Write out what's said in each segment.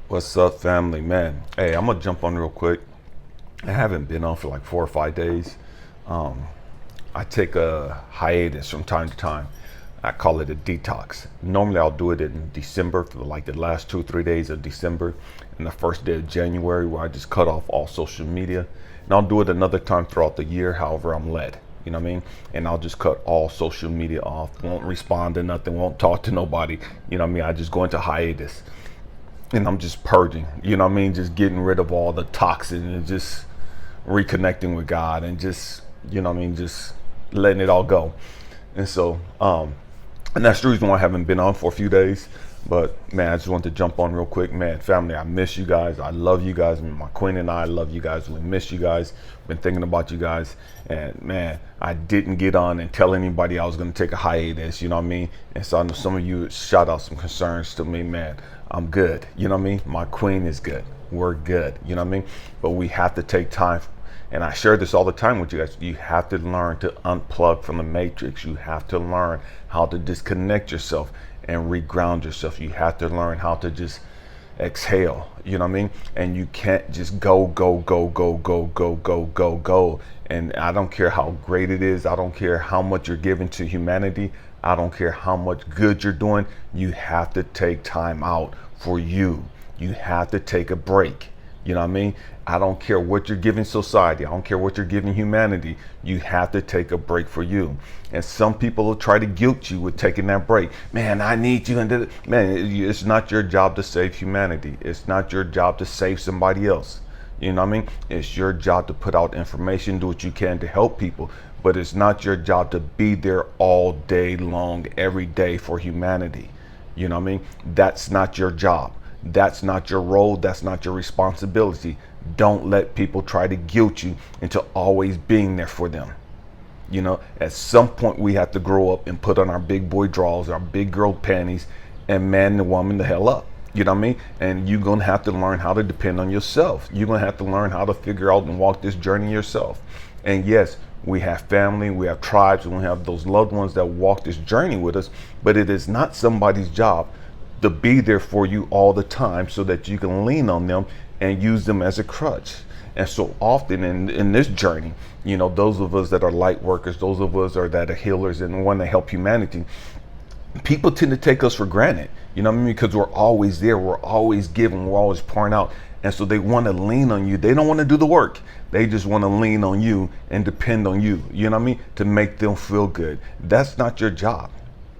What's up, family? Man, hey, I'm gonna jump on real quick. I haven't been on for like 4 or 5 days. Um, I take a hiatus from time to time. I call it a detox. Normally, I'll do it in December for like the last 2 or 3 days of December and the first day of January, where I just cut off all social media. And I'll do it another time throughout the year, however I'm led. You know what I mean? And I'll just cut all social media off. Won't respond to nothing. Won't talk to nobody. You know what I mean? I just go into hiatus. And I'm just purging, you know what I mean? Just getting rid of all the toxin and just reconnecting with God and just, you know what I mean? Just letting it all go. And so, and that's the reason why I haven't been on for a few days. But man, I just wanted to jump on real quick. Man, family, I miss you guys. I love you guys. My queen and I love you guys. We miss you guys. Been thinking about you guys. And man, I didn't get on and tell anybody I was going to take a hiatus, you know what I mean? And so I know some of you shout out some concerns to me, man. I'm good. You know what I mean? My queen is good. We're good. You know what I mean? But we have to take time. And I share this all the time with you guys. You have to learn to unplug from the matrix. You have to learn how to disconnect yourself and reground yourself. You have to learn how to just exhale. You know what I mean? And you can't just go. And I don't care how great it is. I don't care how much you're giving to humanity. I don't care how much good you're doing. You have to take time out for you. You have to take a break. You know what I mean? I don't care what you're giving society. I don't care what you're giving humanity. You have to take a break for you. And some people will try to guilt you with taking that break. Man, I need you. And man, it's not your job to save humanity. It's not your job to save somebody else. You know what I mean? It's your job to put out information, do what you can to help people. But it's not your job to be there all day long, every day for humanity. You know what I mean? That's not your job. That's not your role. That's not your responsibility. Don't let people try to guilt you into always being there for them. You know, at some point we have to grow up and put on our big boy drawers, our big girl panties, and man the woman the hell up. You know what I mean? And you're going to have to learn how to depend on yourself. You're going to have to learn how to figure out and walk this journey yourself. And yes, we have family, we have tribes, and we have those loved ones that walk this journey with us, but it is not somebody's job to be there for you all the time so that you can lean on them and use them as a crutch. And so often in this journey, you know, those of us that are light workers, those of us that are healers and want to help humanity, people tend to take us for granted, you know what I mean? Because we're always there, we're always giving, we're always pouring out. And so they want to lean on you. They don't want to do the work. They just want to lean on you and depend on you, you know what I mean? To make them feel good. That's not your job.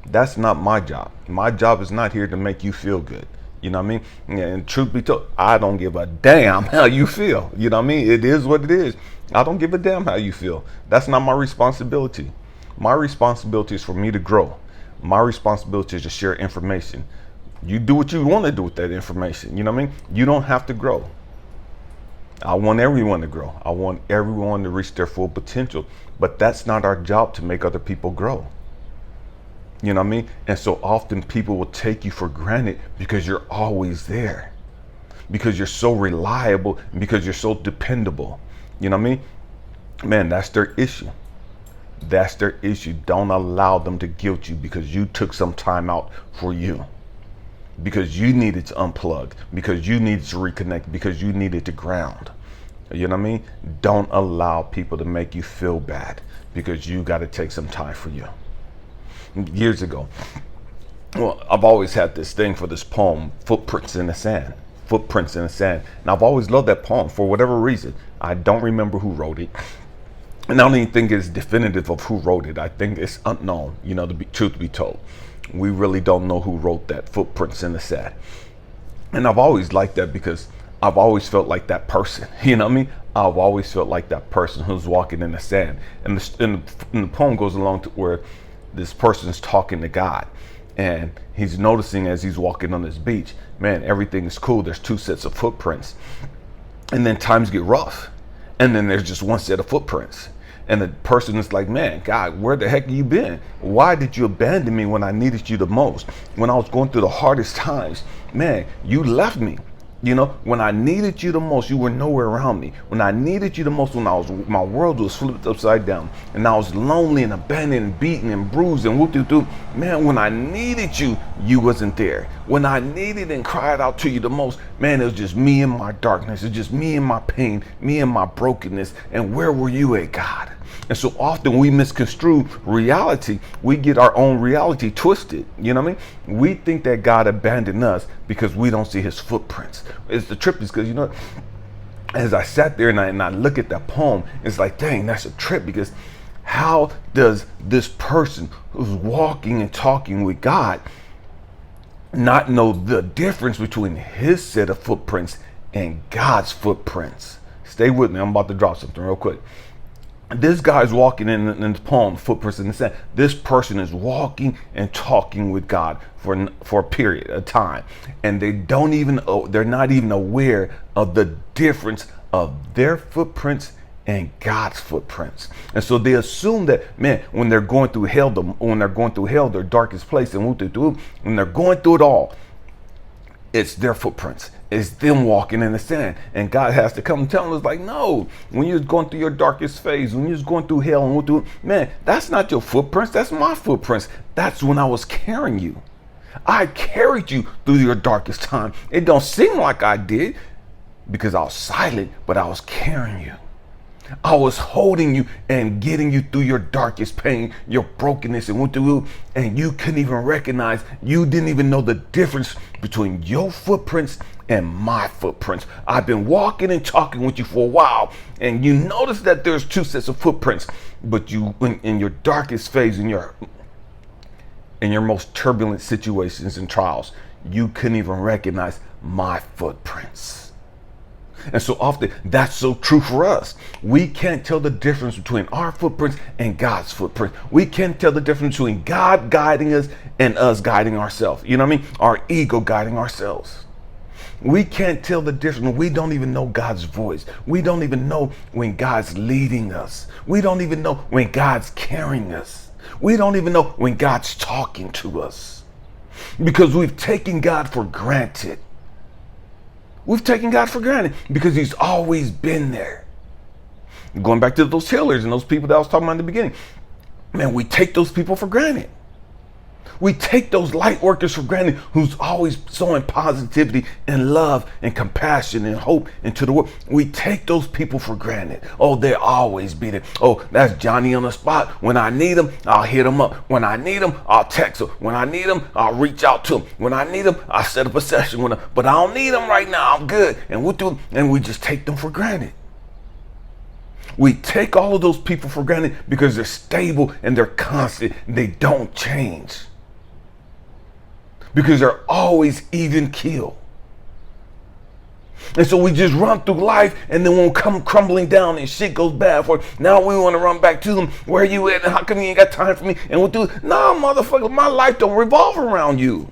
That's not my job. My job is not here to make you feel good. You know what I mean? And truth be told, I don't give a damn how you feel. You know what I mean? It is what it is. I don't give a damn how you feel. That's not my responsibility. My responsibility is for me to grow. My responsibility is to share information. You do what you want to do with that information. You know what I mean? You don't have to grow. I want everyone to grow. I want everyone to reach their full potential. But that's not our job to make other people grow. You know what I mean? And so often people will take you for granted because you're always there. Because you're so reliable, because you're so dependable. You know what I mean? Man, that's their issue. That's their issue. Don't allow them to guilt you because you took some time out for you. Because you needed to unplug, because you needed to reconnect, because you needed to ground. You know what I mean? Don't allow people to make you feel bad because you got to take some time for you. Years ago, well, I've always had this thing for this poem, Footprints in the Sand. Footprints in the Sand. And I've always loved that poem for whatever reason. I don't remember who wrote it. And I don't even think it's definitive of who wrote it. I think it's unknown, you know, truth be told. We really don't know who wrote that, Footprints in the Sand. And I've always liked that because I've always felt like that person. You know what I mean? I've always felt like that person who's walking in the sand. And the poem goes along to where this person's talking to God. And he's noticing as he's walking on this beach, man, everything is cool. There's two sets of footprints. And then times get rough. And then there's just one set of footprints. And the person is like, man, God, where the heck have you been? Why did you abandon me when I needed you the most? When I was going through the hardest times, man, you left me. When I needed you the most, you were nowhere around me. When I needed you the most, my world was flipped upside down, and I was lonely and abandoned and beaten and bruised and whoop-de-doo. Man, when I needed you, you wasn't there. When I needed and cried out to you the most, man, it was just me and my darkness. It's just me and my pain, me and my brokenness. And where were you at, God? And so often we misconstrue reality. We get our own reality twisted. You know what I mean? We think that God abandoned us because we don't see his footprints. It's the trip is because, as I sat there and I look at that poem, it's like, dang, that's a trip, because how does this person who's walking and talking with God not know the difference between his set of footprints and God's footprints? Stay with me. I'm about to drop something real quick. This guy's walking in the poem, footprints in the sand. This person is walking and talking with God for a period of time, and they're not even aware of the difference of their footprints and God's footprints. And so they assume that, man, when they're going through hell, their darkest place, and when they're going through it all, it's their footprints. It's them walking in the sand. And God has to come and tell us, like, no, when you're going through your darkest phase, when you're going through hell, man, that's not your footprints. That's my footprints. That's when I was carrying you. I carried you through your darkest time. It don't seem like I did because I was silent, but I was carrying you. I was holding you and getting you through your darkest pain, your brokenness, and you couldn't even recognize, you didn't even know the difference between your footprints and my footprints. I've been walking and talking with you for a while, and you notice that there's two sets of footprints, but you, in your darkest phase, in your most turbulent situations and trials, you couldn't even recognize my footprints. And so often that's so true for us. We can't tell the difference between our footprints and God's footprint. We can't tell the difference between God guiding us and us guiding ourselves. You know what I mean? Our ego guiding ourselves. We can't tell the difference. We don't even know God's voice. We don't even know when God's leading us. We don't even know when God's carrying us. We don't even know when God's talking to us, because we've taken God for granted. We've taken God for granted because he's always been there. Going back to those healers and those people that I was talking about in the beginning, man, we take those people for granted. We take those light workers for granted, who's always sowing positivity and love and compassion and hope into the world. We take those people for granted. Oh, they'll always be there. Oh, that's Johnny on the spot. When I need him, I'll hit him up. When I need him, I'll text him. When I need him, I'll reach out to him. When I need him, I'll set up a session with him. But I don't need him right now. I'm good. And we just take them for granted. We take all of those people for granted because they're stable and they're constant. They don't change. Because they're always even keel. And so we just run through life, and then we'll come crumbling down and shit goes bad for it. Now we want to run back to them. Where you at? And how come you ain't got time for me? And we'll do, nah, motherfucker, my life don't revolve around you.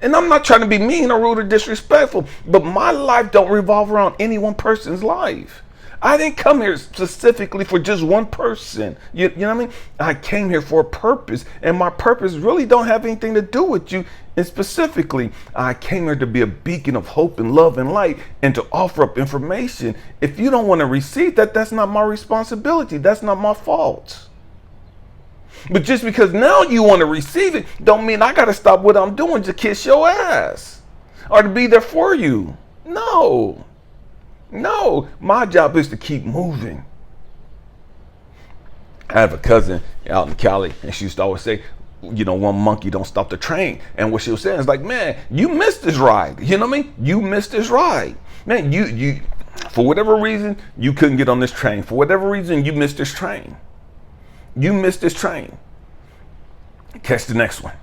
And I'm not trying to be mean or rude or disrespectful, but my life don't revolve around any one person's life. I didn't come here specifically for just one person. You know what I mean? I came here for a purpose, and my purpose really don't have anything to do with you. And specifically, I came here to be a beacon of hope and love and light, and to offer up information. If you don't want to receive that, that's not my responsibility. That's not my fault. But just because now you want to receive it, don't mean I got to stop what I'm doing to kiss your ass or to be there for you. No, my job is to keep moving. I have a cousin out in Cali, and she used to always say, one monkey don't stop the train. And what she was saying is like, man, you missed this ride. You know what I mean? You missed this ride. Man, you for whatever reason, you couldn't get on this train. For whatever reason, you missed this train. You missed this train. Catch the next one.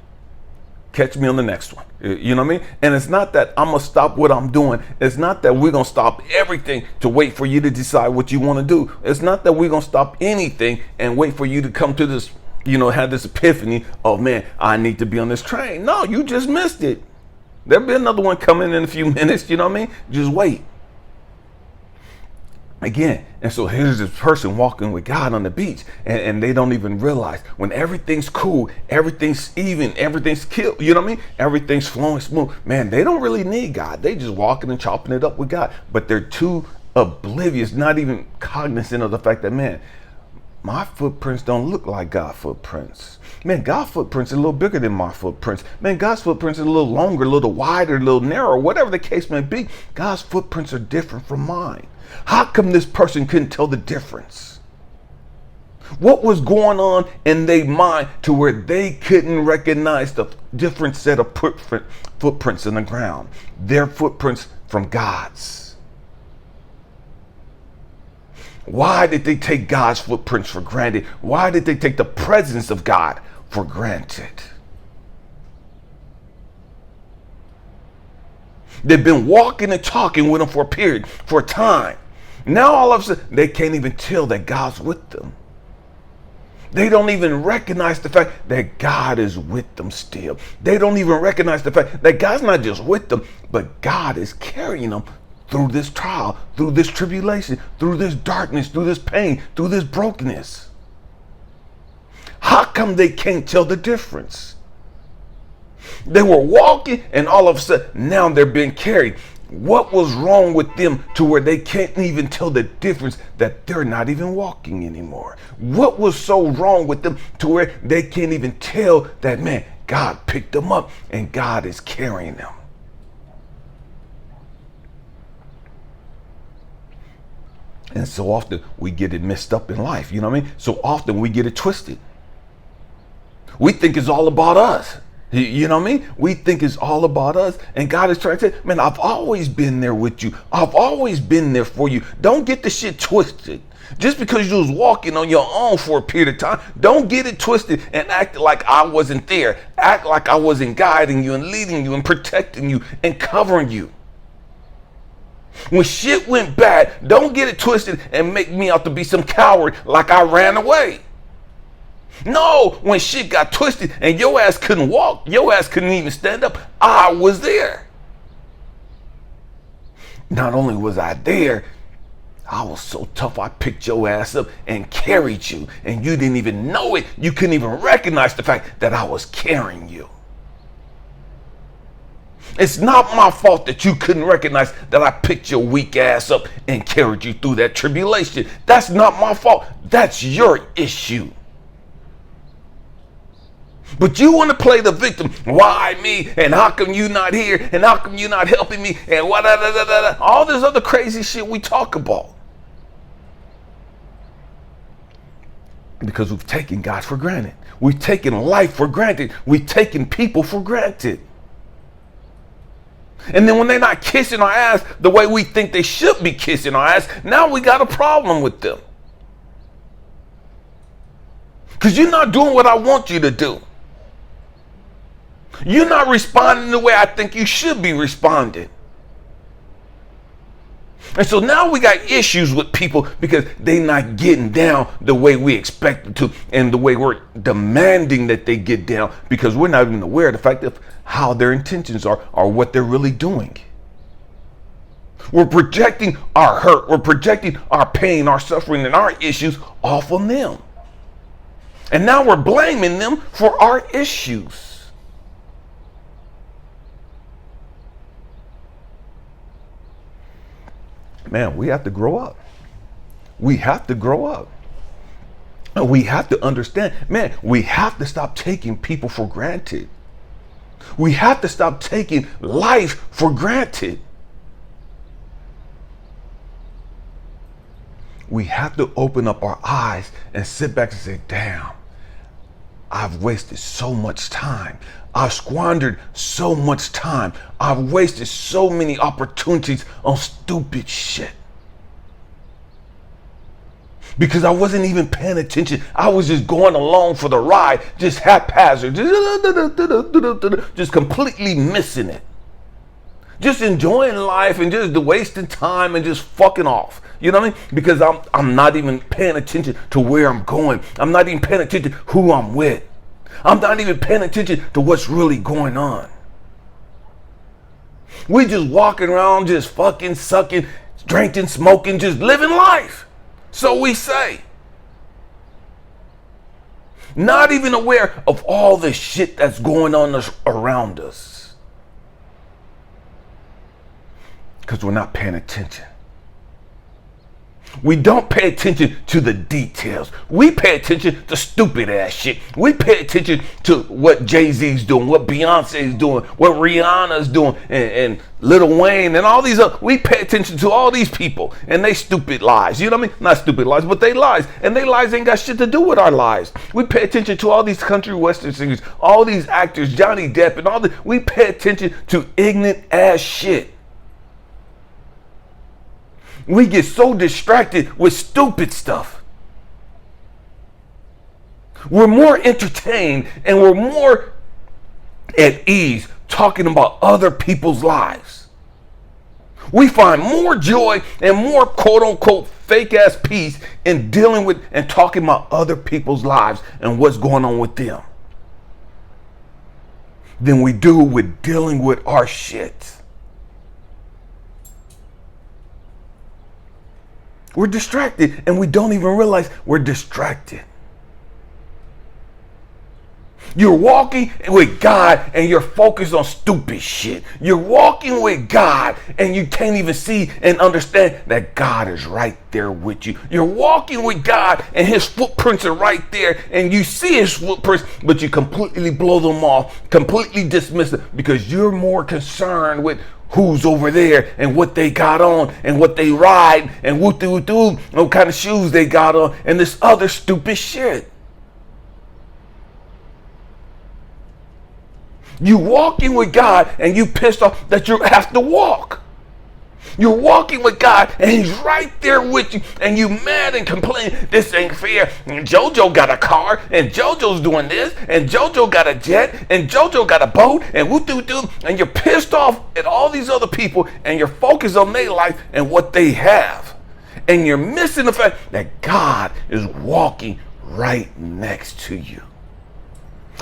Catch me on the next one. You know what I mean? And it's not that I'm going to stop what I'm doing. It's not that we're going to stop everything to wait for you to decide what you want to do. It's not that we're going to stop anything and wait for you to come to this, have this epiphany, oh man, I need to be on this train. No, you just missed it. There'll be another one coming in a few minutes. You know what I mean? Just wait. Again, and so here's this person walking with God on the beach, and they don't even realize when everything's cool, everything's even, everything's killed, you know what I mean? Everything's flowing smooth. Man, they don't really need God. They just walking and chopping it up with God. But they're too oblivious, not even cognizant of the fact that, man, my footprints don't look like God's footprints. Man, God's footprints are a little bigger than my footprints. Man, God's footprints are a little longer, a little wider, a little narrower, whatever the case may be. God's footprints are different from mine. How come this person couldn't tell the difference? What was going on in their mind to where they couldn't recognize the different set of footprints in the ground? Their footprints from God's. Why did they take God's footprints for granted? Why did they take the presence of God for granted? They've been walking and talking with him for a period, for a time. Now all of a sudden, they can't even tell that God's with them. They don't even recognize the fact that God is with them still. They don't even recognize the fact that God's not just with them, but God is carrying them through this trial, through this tribulation, through this darkness, through this pain, through this brokenness. How come they can't tell the difference? They were walking and all of a sudden now they're being carried. What was wrong with them to where they can't even tell the difference that they're not even walking anymore? What was so wrong with them to where they can't even tell that, man, God picked them up and God is carrying them? And so often we get it messed up in life, you know what I mean? So often we get it twisted. We think it's all about us. You know what I mean? We think it's all about us. And God is trying to say, man, I've always been there with you. I've always been there for you. Don't get the shit twisted. Just because you was walking on your own for a period of time, don't get it twisted and act like I wasn't there. Act like I wasn't guiding you and leading you and protecting you and covering you. When shit went bad, don't get it twisted and make me out to be some coward like I ran away. No, when shit got twisted and your ass couldn't walk, your ass couldn't even stand up, I was there. Not only was I there, I was so tough I picked your ass up and carried you, and you didn't even know it. You couldn't even recognize the fact that I was carrying you. It's not my fault that you couldn't recognize that I picked your weak ass up and carried you through that tribulation. That's not my fault. That's your issue. But you want to play the victim. Why me? And how come you not here? And how come you not helping me? And what? All this other crazy shit we talk about. Because we've taken God for granted. We've taken life for granted. We've taken people for granted. And then when they're not kissing our ass the way we think they should be kissing our ass, now we got a problem with them. Because you're not doing what I want you to do. You're not responding the way I think you should be responding. And so now we got issues with people because they're not getting down the way we expect them to and the way we're demanding that they get down because we're not even aware of the fact of how their intentions are or what they're really doing. We're projecting our hurt, we're projecting our pain, our suffering, and our issues off on them. And now we're blaming them for our issues. Man, we have to grow up. We have to grow up. And we have to understand, man, we have to stop taking people for granted. We have to stop taking life for granted. We have to open up our eyes and sit back and say, damn, I've wasted so much time. I've squandered so much time. I've wasted so many opportunities on stupid shit. Because I wasn't even paying attention. I was just going along for the ride, just haphazard, just completely missing it. Just enjoying life and just wasting time and just fucking off. You know what I mean? Because I'm not even paying attention to where I'm going. I'm not even paying attention to who I'm with. I'm not even paying attention to what's really going on. We just walking around just fucking sucking, drinking, smoking, just living life. So we say. Not even aware of all the shit that's going on around us. Because we're not paying attention. We don't pay attention to the details. We pay attention to stupid ass shit. We pay attention to what Jay-Z's doing, what Beyonce's doing, what Rihanna's doing, and Lil Wayne and all these other. We pay attention to all these people and they stupid lies. You know what I mean? Not stupid lies, but they lies. And they lies ain't got shit to do with our lives. We pay attention to all these country western singers, all these actors, Johnny Depp and all the. We pay attention to ignorant ass shit. We get so distracted with stupid stuff. We're more entertained and we're more at ease talking about other people's lives. We find more joy and more quote unquote fake ass peace in dealing with and talking about other people's lives and what's going on with them than we do with dealing with our shit. We're distracted and we don't even realize we're distracted. You're walking with God and you're focused on stupid shit. You're walking with God and you can't even see and understand that God is right there with you. You're walking with God and his footprints are right there and you see his footprints, but you completely blow them off, completely dismiss it because you're more concerned with who's over there and what they got on and what they ride and what kind of shoes they got on and this other stupid shit. You walking with God and you pissed off that you have to walk. You're walking with God and he's right there with you and you mad and complain, this ain't fair. And JoJo got a car and JoJo's doing this and JoJo got a jet and JoJo got a boat and and you're pissed off at all these other people and you're focused on their life and what they have. And you're missing the fact that God is walking right next to you.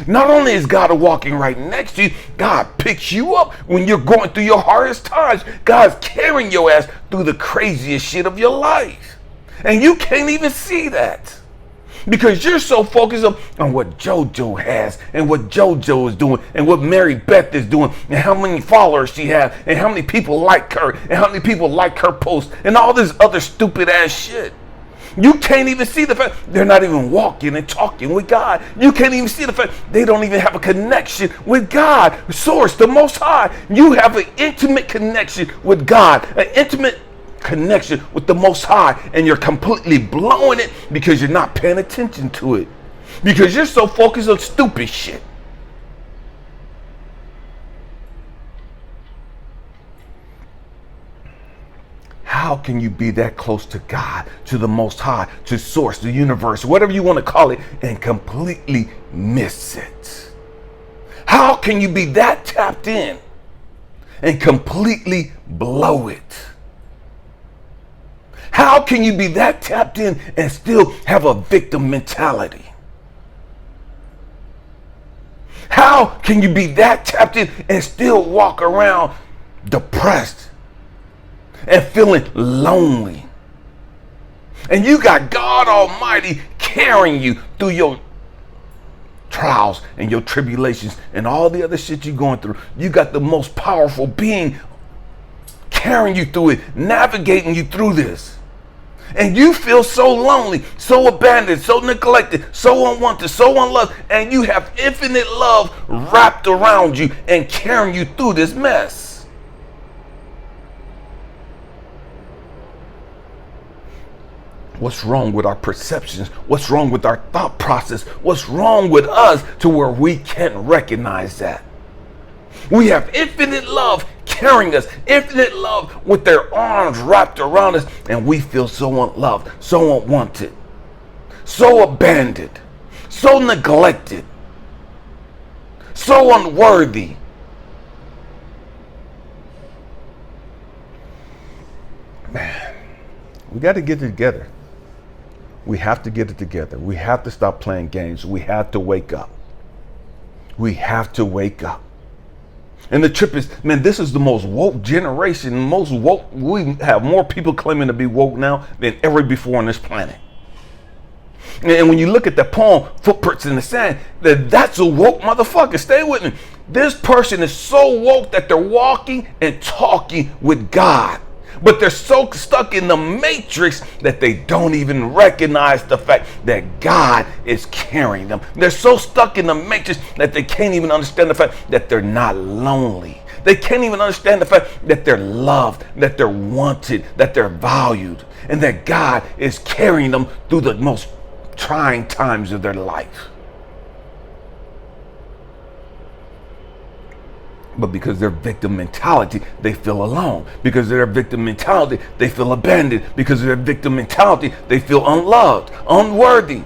Not only is God walking right next to you, God picks you up when you're going through your hardest times. God's carrying your ass through the craziest shit of your life. And you can't even see that. Because you're so focused on what JoJo has and what JoJo is doing and what Mary Beth is doing and how many followers she has and how many people like her and how many people like her post and all this other stupid ass shit. You can't even see the fact they're not even walking and talking with God. You can't even see the fact they don't even have a connection with God, Source, the Most High. You have an intimate connection with God, an intimate connection with the Most High, and you're completely blowing it because you're not paying attention to it. Because you're so focused on stupid shit. How can you be that close to God, to the Most High, to Source, the universe, whatever you want to call it, and completely miss it? How can you be that tapped in and completely blow it? How can you be that tapped in and still have a victim mentality? How can you be that tapped in and still walk around depressed and feeling lonely? And you got God Almighty carrying you through your trials and your tribulations and all the other shit you're going through. You got the most powerful being carrying you through it, navigating you through this. And you feel so lonely, so abandoned, so neglected, so unwanted, so unloved, and you have infinite love wrapped around you and carrying you through this mess. What's wrong with our perceptions? What's wrong with our thought process? What's wrong with us to where we can't recognize that? We have infinite love carrying us, infinite love with their arms wrapped around us, and we feel so unloved, so unwanted, so abandoned, so neglected, so unworthy. Man, we got to get it together. We have to get it together. We have to stop playing games. We have to wake up. We have to wake up. And the trip is, man, this is the most woke generation. Most woke. We have more people claiming to be woke now than ever before on this planet. And when you look at the poem, Footprints in the Sand, that's a woke motherfucker. Stay with me. This person is so woke that they're walking and talking with God. But they're so stuck in the matrix that they don't even recognize the fact that God is carrying them. They're so stuck in the matrix that they can't even understand the fact that they're not lonely. They can't even understand the fact that they're loved, that they're wanted, that they're valued, and that God is carrying them through the most trying times of their life. But because their victim mentality, they feel alone. Because of their victim mentality, they feel abandoned. Because of their victim mentality, they feel unloved, unworthy,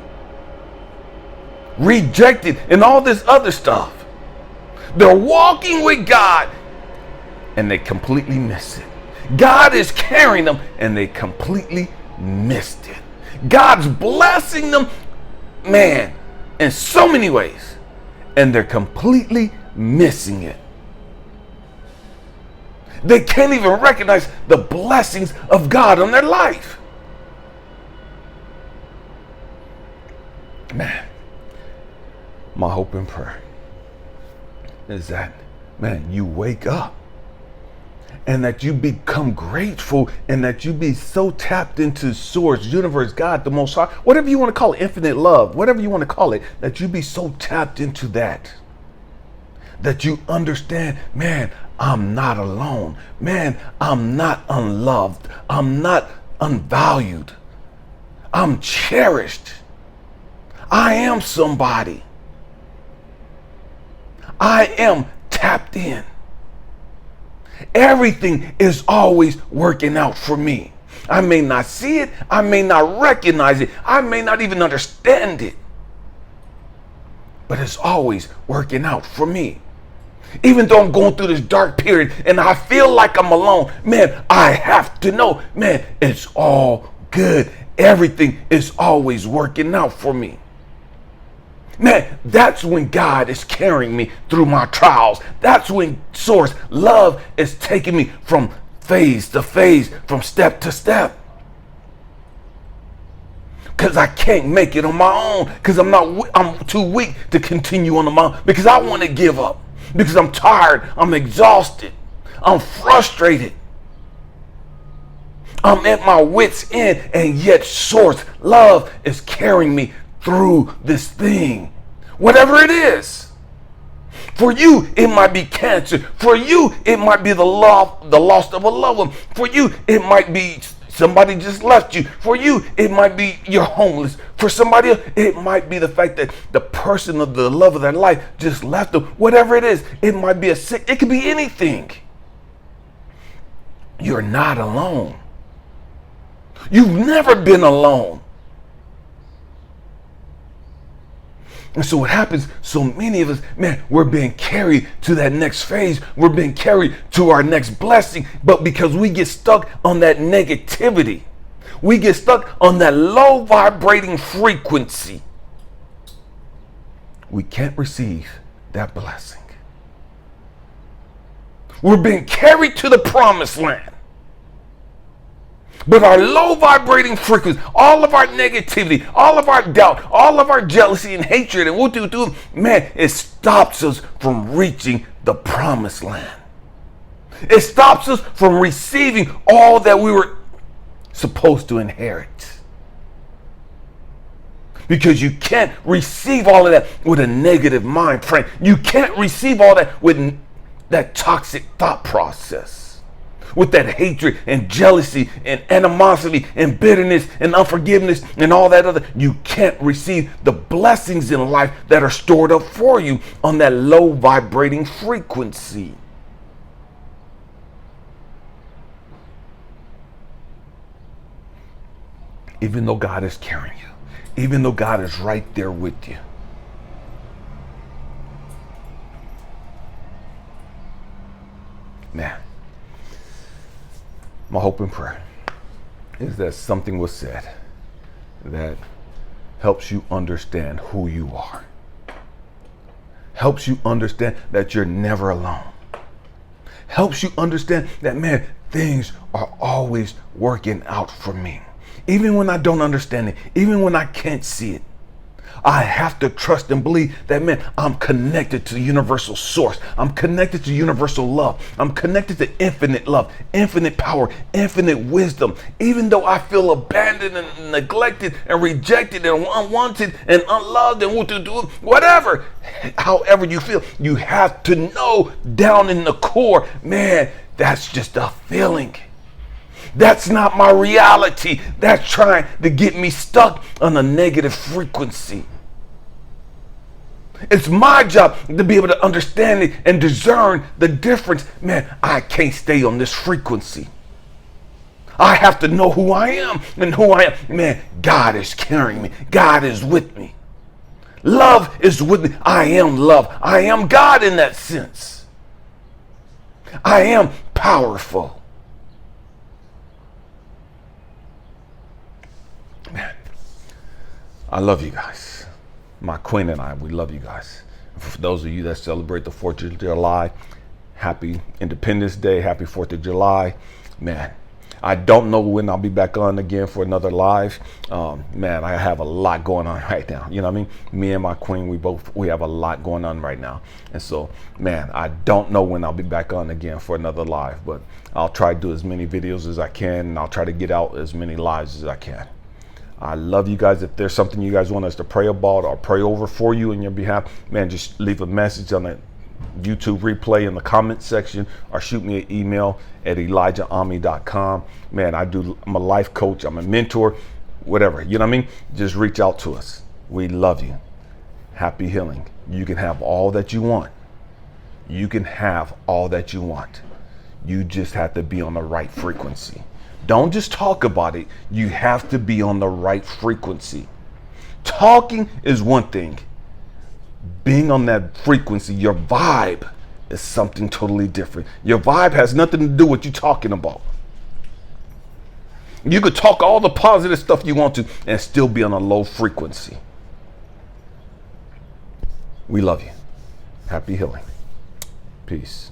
rejected, and all this other stuff. They're walking with God and they completely miss it. God is carrying them and they completely missed it. God's blessing them, man, in so many ways, and they're completely missing it. They can't even recognize the blessings of God on their life. Man, my hope and prayer is that, man, you wake up and that you become grateful and that you be so tapped into source, universe, God, the most high, whatever you want to call it, infinite love, whatever you want to call it, that you be so tapped into that you understand, man, I'm not alone. Man, I'm not unloved. I'm not unvalued. I'm cherished. I am somebody. I am tapped in. Everything is always working out for me. I may not see it. I may not recognize it. I may not even understand it. But it's always working out for me. Even though I'm going through this dark period and I feel like I'm alone, man, I have to know, man, it's all good. Everything is always working out for me. Man, that's when God is carrying me through my trials. That's when source love is taking me from phase to phase, from step to step. Because I can't make it on my own. Because I'm too weak to continue on my own. Because I want to give up. Because I'm tired, I'm exhausted, I'm frustrated. I'm at my wit's end, and yet source love is carrying me through this thing. Whatever it is. For you, it might be cancer. For you, it might be the loss of a loved one. For you, it might be somebody just left you. For you, it might be you're homeless. For somebody else, it might be the fact that the person of the love of their life just left them. Whatever it is, it might be it could be anything. You're not alone. You've never been alone. And so what happens, so many of us, man, we're being carried to that next phase. We're being carried to our next blessing. But because we get stuck on that negativity, we get stuck on that low vibrating frequency, we can't receive that blessing. We're being carried to the promised land. But our low vibrating frequency, all of our negativity, all of our doubt, all of our jealousy and hatred and woo-doo-doo, man, it stops us from reaching the promised land. It stops us from receiving all that we were supposed to inherit. Because you can't receive all of that with a negative mind frame. You can't receive all that with that toxic thought process. With that hatred and jealousy and animosity and bitterness and unforgiveness and all that other, you can't receive the blessings in life that are stored up for you on that low vibrating frequency. Even though God is carrying you, even though God is right there with you. Man. My hope and prayer is that something was said that helps you understand who you are. Helps you understand that you're never alone. helps you understand that, man, things are always working out for me. Even when I don't understand it, even when I can't see it, I have to trust and believe that, man, I'm connected to the universal source. I'm connected to universal love. I'm connected to infinite love, infinite power, infinite wisdom. Even though I feel abandoned and neglected and rejected and unwanted and unloved and whatever, however you feel, you have to know down in the core, man, that's just a feeling. That's not my reality. That's trying to get me stuck on a negative frequency. It's my job to be able to understand it and discern the difference. Man, I can't stay on this frequency. I have to know who I am and who I am. Man, God is carrying me. God is with me. Love is with me. I am love. I am God in that sense. I am powerful. Man, I love you guys. My queen and I, we love you guys. For those of you that celebrate the 4th of July, happy Independence Day, happy 4th of July. Man, I don't know when I'll be back on again for another live. Man, I have a lot going on right now. You know what I mean? Me and my queen, we have a lot going on right now. And so, man, I don't know when I'll be back on again for another live, but I'll try to do as many videos as I can, and I'll try to get out as many lives as I can. I love you guys. If there's something you guys want us to pray about or pray over for you in your behalf, man, just leave a message on the YouTube replay in the comment section, or shoot me an email at ElijahAmmi.com. Man, I'm a life coach. I'm a mentor, whatever. You know what I mean? Just reach out to us. We love you. Happy healing. You can have all that you want. You can have all that you want. You just have to be on the right frequency. Don't just talk about it. You have to be on the right frequency. Talking is one thing. Being on that frequency, your vibe is something totally different. Your vibe has nothing to do with what you're talking about. You could talk all the positive stuff you want to and still be on a low frequency. We love you. Happy healing. Peace.